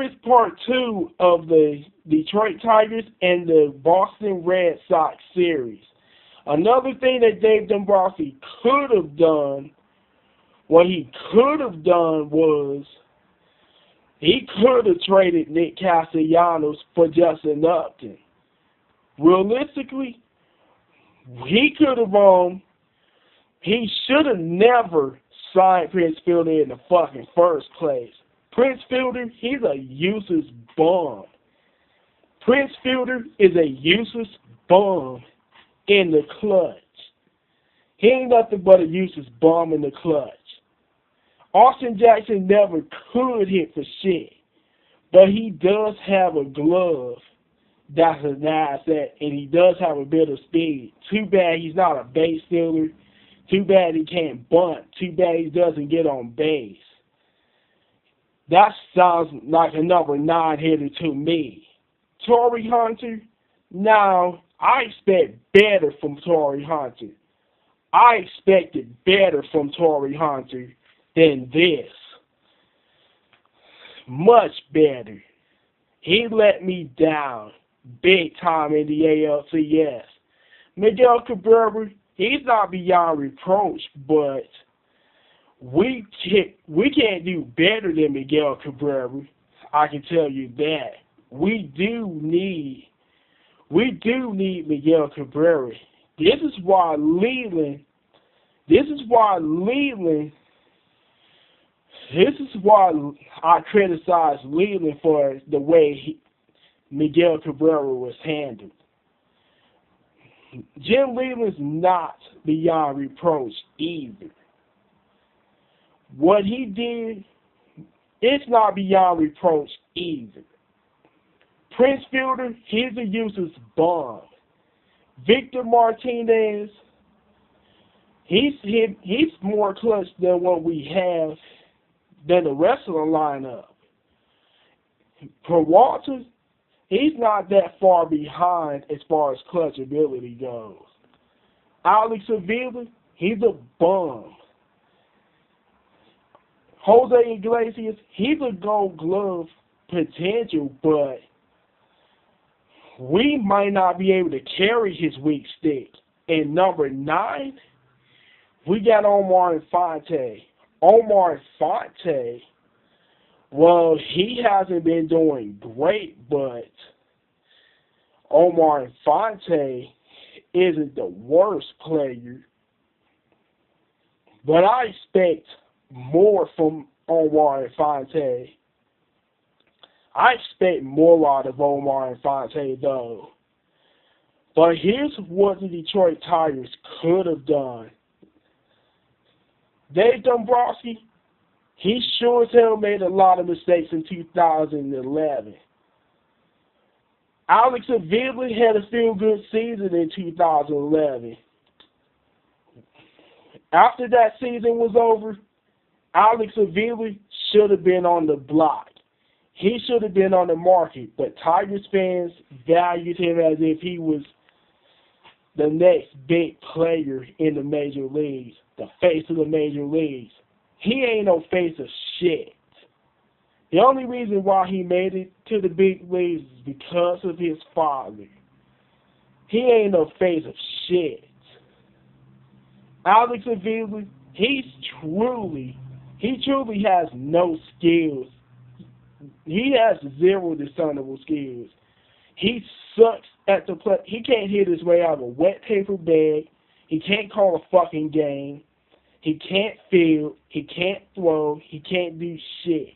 is part 2 of the Detroit Tigers and the Boston Red Sox series. Another thing that Dave Dombrowski could have done, what he could have done was he could have traded Nick Castellanos for Justin Upton. Realistically, he could have he should have never signed Prince Fielder in the fucking first place. Prince Fielder, he's a useless bum. Prince Fielder is a useless bum in the clutch. He ain't nothing but a useless bum in the clutch. Austin Jackson never could hit for shit, but he does have a glove that's an asset, and he does have a bit of speed. Too bad he's not a base stealer. Too bad he can't bunt. Too bad he doesn't get on base. That sounds like a number 9 hitter to me. Torrey Hunter? No, I expect better from Torrey Hunter. I expected better from Torrey Hunter than this. Much better. He let me down big time in the ALCS. Miguel Cabrera, he's not beyond reproach, but we can't do better than Miguel Cabrera. I can tell you that. We do need Miguel Cabrera. This is why I criticize Leland for the way Miguel Cabrera was handled. Jim Leland's not beyond reproach either. What he did, it's not beyond reproach either. Prince Fielder, he's a useless bum. Victor Martinez, he's more clutch than what we have than the rest of the lineup. Peralta, he's not that far behind as far as clutch ability goes. Alex Avila, he's a bum. Jose Iglesias, he's a Gold Glove potential, but we might not be able to carry his weak stick. And number 9, we got Omar Infante. Omar Infante, well, he hasn't been doing great, but Omar Infante isn't the worst player. But I expect more from Omar Infante. I expect more out of Omar Infante, though. But here's what the Detroit Tigers could have done. Dave Dombrowski, he sure as hell made a lot of mistakes in 2011. Alex Avila had a feel-good season in 2011. After that season was over, Alex Avila should have been on the block. He should have been on the market, but Tigers fans valued him as if he was the next big player in the major leagues, the face of the major leagues. He ain't no face of shit. The only reason why he made it to the big leagues is because of his father. He ain't no face of shit. Alex Avila, he truly has no skills. He has 0 discernible skills. He sucks at the play. He can't hit his way out of a wet paper bag. He can't call a fucking game. He can't field. He can't throw. He can't do shit.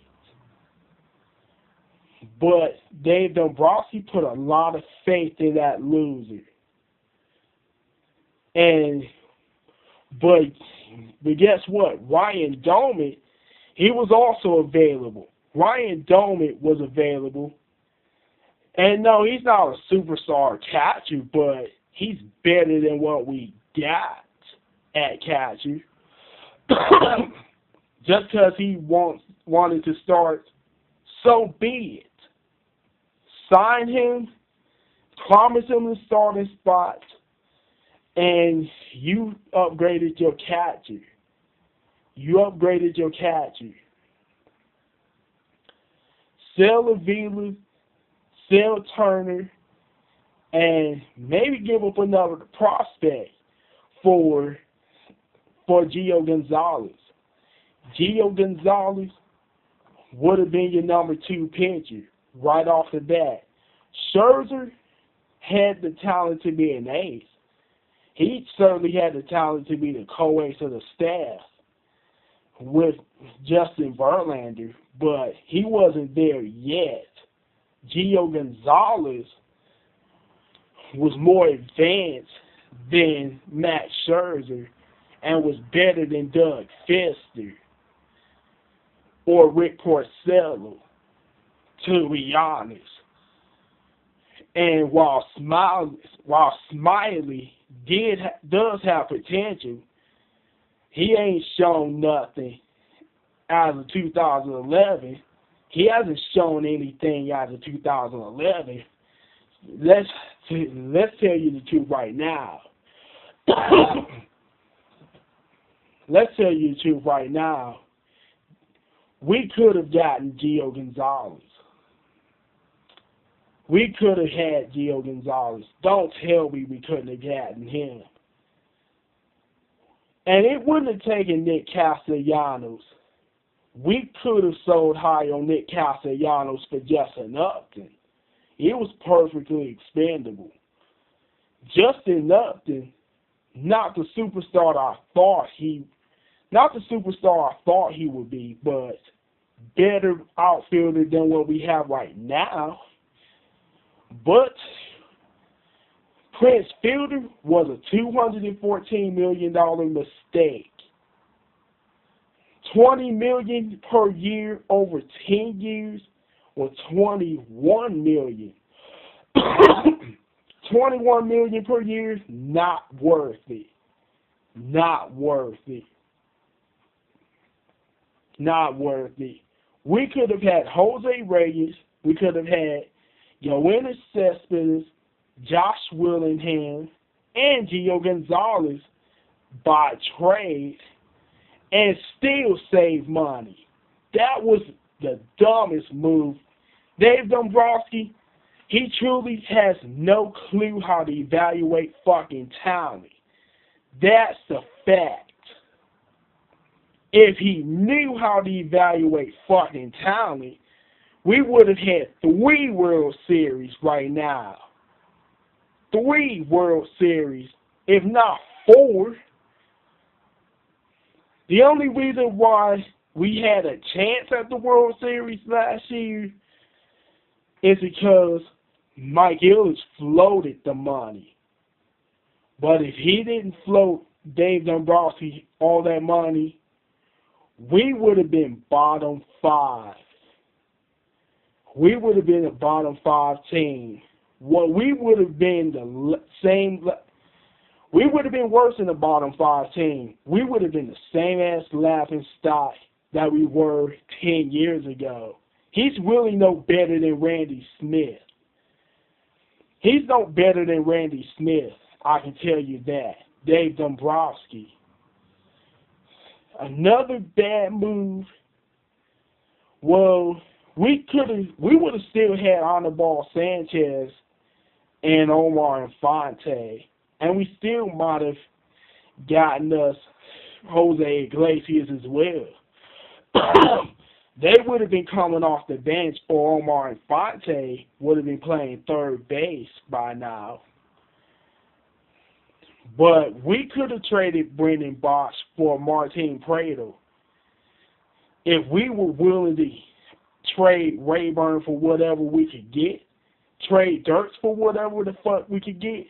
But Dave Dombrowski put a lot of faith in that loser. But guess what? Ryan Doman, he was also available. Ryan Doman was available. And no, he's not a superstar catcher, but he's better than what we got at catcher. Just because he wanted to start, so be it. Sign him, promise him the starting spot, and you upgraded your catcher. sell Avila, sell Turner, and maybe give up another prospect for Gio Gonzalez. Gio Gonzalez would have been your number 2 pitcher right off the bat. Scherzer had the talent to be an ace. He certainly had the talent to be the co-ace of the staff with Justin Verlander, but he wasn't there yet. Gio Gonzalez was more advanced than Max Scherzer and was better than Doug Fister or Rick Porcello, to be honest. And while Smiley does have potential, he ain't shown nothing as of 2011. He hasn't shown anything as of 2011. Let's tell you the truth right now. Let's tell you the truth right now. We could have gotten Gio Gonzalez. We could have had Gio Gonzalez. Don't tell me we couldn't have gotten him. And it wouldn't have taken Nick Castellanos. We could have sold high on Nick Castellanos for Justin Upton. He was perfectly expendable. Justin Upton, not the superstar I thought he would be, but better outfielder than what we have right now. But Prince Fielder was a $214 million mistake. $20 million per year over 10 years, or $21 million. $21 million per year, not worth it. Not worth it. Not worth it. We could have had Jose Reyes. We could have had Yoenis Cespedes, Josh Willingham, and Gio Gonzalez by trade and still save money. That was the dumbest move. Dave Dombrowski, he truly has no clue how to evaluate fucking talent. That's the fact. If he knew how to evaluate fucking talent, we would have had 3 World Series right now. 3 World Series, if not 4. The only reason why we had a chance at the World Series last year is because Mike Ilitch floated the money. But if he didn't float Dave Dombrowski all that money, we would have been bottom 5. We would have been a bottom 5 team. Well, we would have been the same. We would have been worse than the bottom 5 team. We would have been the same ass laughing stock that we were 10 years ago. He's really no better than Randy Smith. He's no better than Randy Smith. I can tell you that. Dave Dombrowski. Another bad move. Well, we would have still had Anibal Sanchez and Omar Infante, and we still might have gotten us Jose Iglesias as well. They would have been coming off the bench, or Omar Infante would have been playing third base by now. But we could have traded Brendan Bosch for Martin Prado. If we were willing to trade Rayburn for whatever we could get, trade Dirks for whatever the fuck we could get,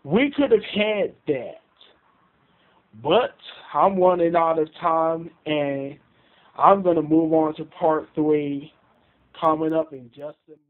we could have had that. But I'm running out of time, and I'm going to move on to part 3 coming up in just a minute.